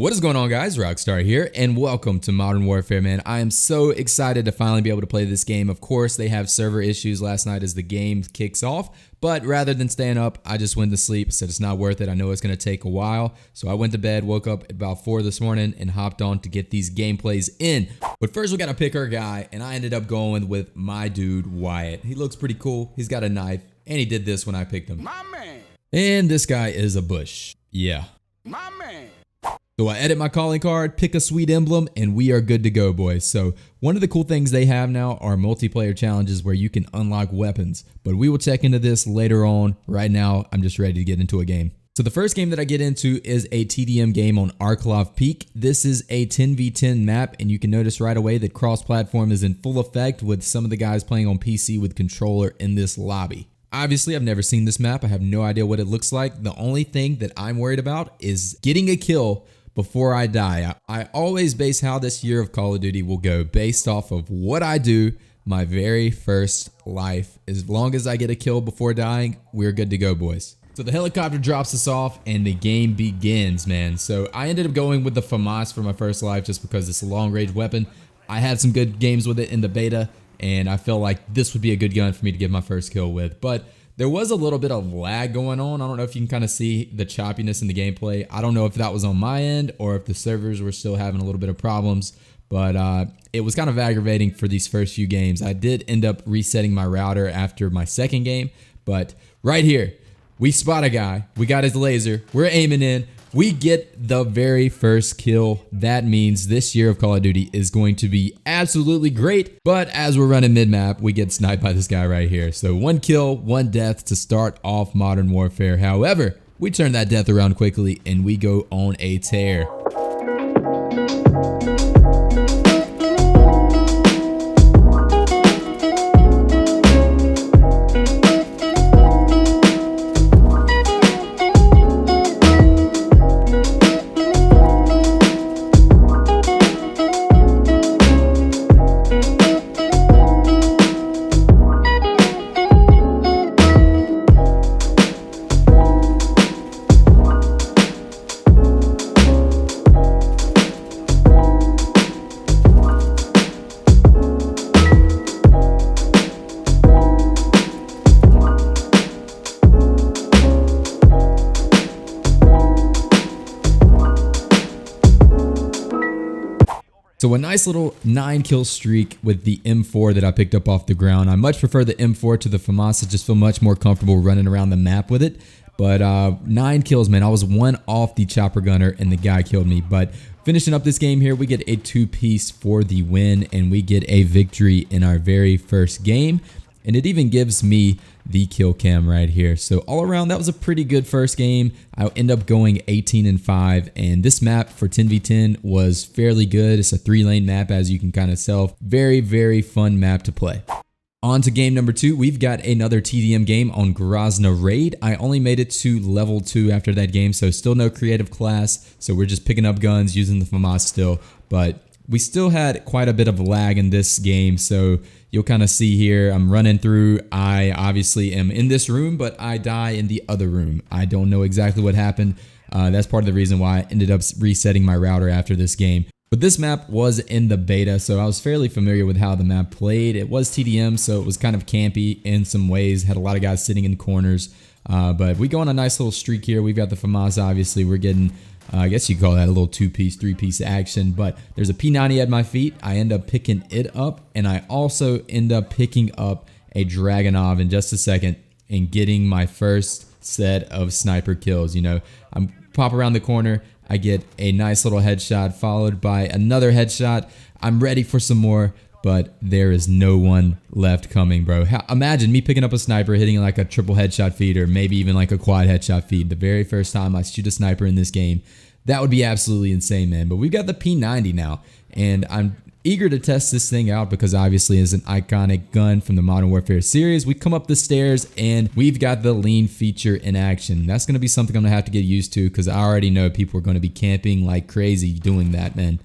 What is going on, guys? Rockstar here, and welcome to Modern Warfare, man. I am so excited to finally be able to play this game. Of course, they have server issues last night as the game kicks off, but rather than staying up, I just went to sleep, said it's not worth it. I know it's going to take a while, so I went to bed, woke up at about 4 this morning, and hopped on to get these gameplays in. But first, we got to pick our guy, and I ended up going with my dude, Wyatt. He looks pretty cool. He's got a knife, and he did this when I picked him. My man. And this guy is a bush. Yeah. My man. So I edit my calling card, pick a sweet emblem, and we are good to go, boys. So one of the cool things they have now are multiplayer challenges where you can unlock weapons. But we will check into this later on. Right now, I'm just ready to get into a game. So the first game that I get into is a TDM game on Arklov Peak. This is a 10v10 map, and you can notice right away that cross-platform is in full effect with some of the guys playing on PC with controller in this lobby. Obviously, I've never seen this map. I have no idea what it looks like. The only thing that I'm worried about is getting a kill before I die. I always base how this year of Call of Duty will go based off of what I do my very first life. As long as I get a kill before dying, we're good to go, boys. So the helicopter drops us off and the game begins, man. So I ended up going with the FAMAS for my first life just because it's a long range weapon. I had some good games with it in the beta, and I felt like this would be a good gun for me to get my first kill with. But there was a little bit of lag going on. I don't know if you can kind of see the choppiness in the gameplay. I don't know if that was on my end or if the servers were still having a little bit of problems, but it was kind of aggravating for these first few games. I did end up resetting my router after my second game, but right here, we spot a guy. We got his laser. We're aiming in. We get the very first kill. That means this year of Call of Duty is going to be absolutely great. But as we're running mid-map, we get sniped by this guy right here. So 1 kill, 1 death to start off Modern Warfare. However, we turn that death around quickly and we go on a tear. So a nice little 9-kill streak with the M4 that I picked up off the ground. I much prefer the M4 to the FAMAS. I just feel much more comfortable running around the map with it. But 9 kills, man. I was 1 off the chopper gunner and the guy killed me. But finishing up this game here, we get a 2-piece for the win and we get a victory in our very first game. And it even gives me the kill cam right here. So all around, that was a pretty good first game. I end up going 18-5, and this map for 10v10 was fairly good. It's a 3-lane map, as you can kind of tell. Very, very fun map to play. On to game number 2, we've got another TDM game on Grozny Raid. I only made it to level 2 after that game, so still no creative class. So we're just picking up guns, using the FAMAS still, but we still had quite a bit of lag in this game, so you'll kind of see here, I'm running through. I obviously am in this room, but I die in the other room. I don't know exactly what happened. That's part of the reason why I ended up resetting my router after this game. But this map was in the beta, so I was fairly familiar with how the map played. It was TDM, so it was kind of campy in some ways. Had a lot of guys sitting in corners. But we go on a nice little streak here. We've got the FAMAS, obviously. We're getting, I guess you could call that a little 2-piece, 3-piece action. But there's a P90 at my feet. I end up picking it up. And I also end up picking up a Dragunov in just a second and getting my first set of sniper kills. You know, I'm pop around the corner. I get a nice little headshot followed by another headshot. I'm ready for some more, but there is no one left coming, bro. Imagine me picking up a sniper, hitting like a triple headshot feed or maybe even like a quad headshot feed the very first time I shoot a sniper in this game. That would be absolutely insane, man. But we've got the P90 now, and I'm eager to test this thing out because obviously it's an iconic gun from the Modern Warfare series. We come up the stairs and we've got the lean feature in action. That's going to be something I'm going to have to get used to because I already know people are going to be camping like crazy doing that, man.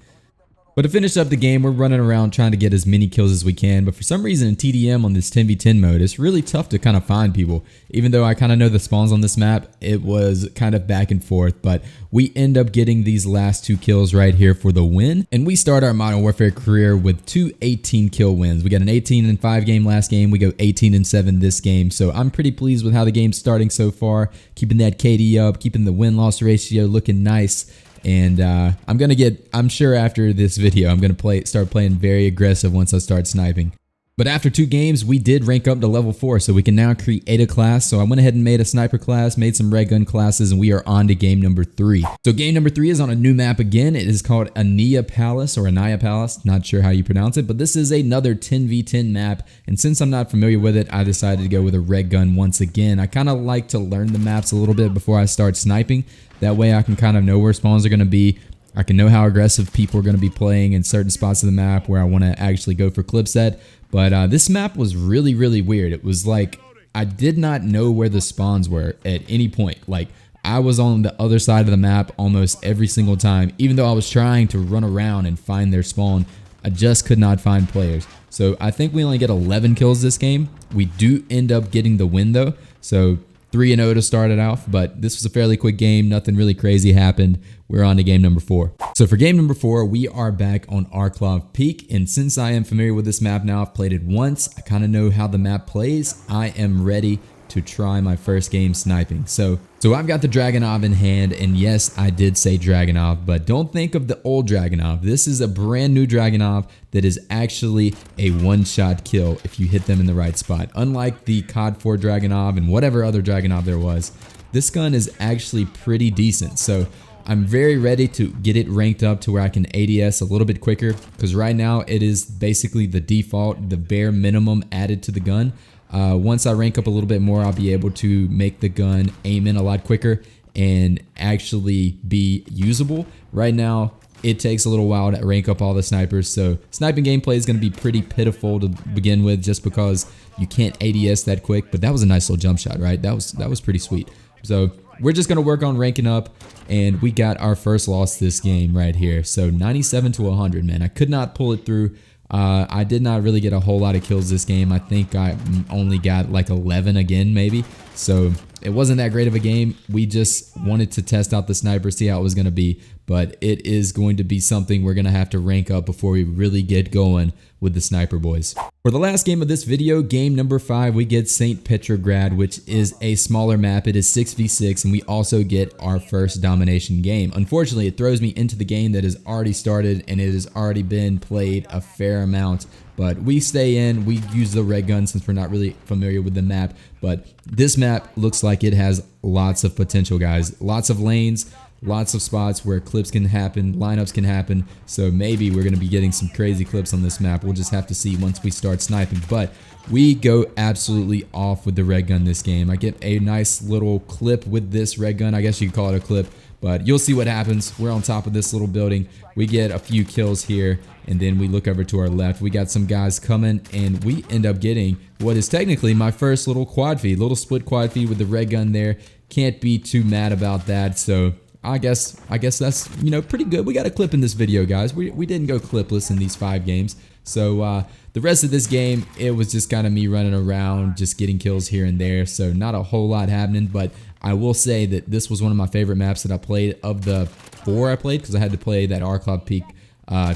But to finish up the game, we're running around trying to get as many kills as we can. But for some reason in TDM on this 10v10 mode, it's really tough to kind of find people. Even though I kind of know the spawns on this map, it was kind of back and forth. But we end up getting these last 2 kills right here for the win. And we start our Modern Warfare career with 2 18 kill wins. We got an 18-5 game last game. We go 18-7 this game. So I'm pretty pleased with how the game's starting so far. Keeping that KD up, keeping the win-loss ratio looking nice. And I'm sure after this video, I'm going to start playing very aggressive once I start sniping. But after 2 games, we did rank up to level 4, so we can now create a class. So I went ahead and made a sniper class, made some red gun classes, and we are on to game number 3. So game number 3 is on a new map again. It is called Nia Palace or Nia Palace. Not sure how you pronounce it, but this is another 10v10 map. And since I'm not familiar with it, I decided to go with a red gun once again. I kind of like to learn the maps a little bit before I start sniping. That way I can kind of know where spawns are going to be. I can know how aggressive people are going to be playing in certain spots of the map where I want to actually go for clips at. But this map was really, really weird. It was like I did not know where the spawns were at any point. Like I was on the other side of the map almost every single time. Even though I was trying to run around and find their spawn, I just could not find players. So I think we only get 11 kills this game. We do end up getting the win though. So 3-0 to start it off, but this was a fairly quick game. Nothing really crazy happened. We're on to game number 4. So for game number 4, we are back on Arklov Peak, and since I am familiar with this map now, I've played it once, I kind of know how the map plays, I am ready to try my first game sniping. So I've got the Dragunov in hand, and yes, I did say Dragunov, but don't think of the old Dragunov. This is a brand new Dragunov that is actually a one-shot kill if you hit them in the right spot. Unlike the COD 4 Dragunov and whatever other Dragunov there was, this gun is actually pretty decent. So I'm very ready to get it ranked up to where I can ADS a little bit quicker, because right now it is basically the default, the bare minimum added to the gun. Once I rank up a little bit more, I'll be able to make the gun aim in a lot quicker and actually be usable. Right now, it takes a little while to rank up all the snipers, so sniping gameplay is going to be pretty pitiful to begin with just because you can't ADS that quick. But that was a nice little jump shot, right? That was pretty sweet. So we're just going to work on ranking up, and we got our first loss this game right here. So 97-100, man. I could not pull it through. I did not really get a whole lot of kills this game. I think I only got like 11 again, maybe. So it wasn't that great of a game. We just wanted to test out the sniper, see how it was going to be. But it is going to be something we're going to have to rank up before we really get going with the sniper boys. For the last game of this video, game number 5, we get St. Petrograd, which is a smaller map. It is 6v6, and we also get our first domination game. Unfortunately, it throws me into the game that has already started, and it has already been played a fair amount. But we stay in, we use the red gun since we're not really familiar with the map. But this map looks like it has lots of potential, guys. Lots of lanes, lots of spots where clips can happen, lineups can happen. So maybe we're going to be getting some crazy clips on this map. We'll just have to see once we start sniping. But we go absolutely off with the red gun this game. I get a nice little clip with this red gun. I guess you could call it a clip, but you'll see what happens. We're on top of this little building. We get a few kills here, and then we look over to our left. We got some guys coming, and we end up getting what is technically my first little quad feed, little split quad feed with the red gun there. Can't be too mad about that. So I guess that's, you know, pretty good. We got a clip in this video, guys. We didn't go clipless in these 5 games. So the rest of this game, it was just kind of me running around, just getting kills here and there. So not a whole lot happening, but I will say that this was one of my favorite maps that I played of the 4 I played, because I had to play that Arklov Peak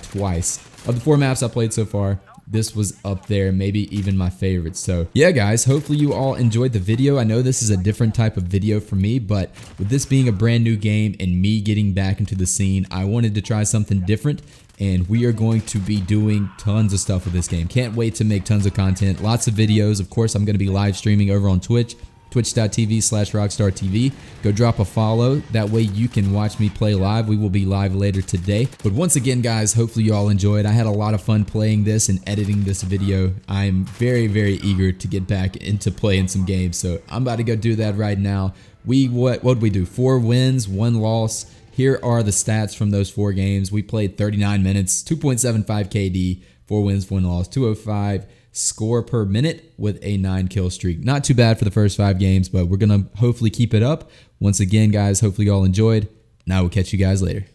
twice. Of the 4 maps I played so far, this was up there, maybe even my favorite. So yeah, guys, hopefully you all enjoyed the video. I know this is a different type of video for me, but with this being a brand new game and me getting back into the scene, I wanted to try something different, and we are going to be doing tons of stuff with this game. Can't wait to make tons of content, lots of videos. Of course, I'm going to be live streaming over on Twitch, twitch.tv/rockstartv. Go drop a follow. That way you can watch me play live. We will be live later today. But once again, guys, hopefully you all enjoyed. I had a lot of fun playing this and editing this video. I'm very, very eager to get back into playing some games. So I'm about to go do that right now. What did we do? 4 wins, 1 loss. Here are the stats from those 4 games. We played 39 minutes, 2.75 KD, 4 wins, 1 loss, 205 score per minute with a 9 kill streak. Not too bad for the first 5 games, but we're going to hopefully keep it up. Once again, guys, hopefully you all enjoyed, and I will catch you guys later.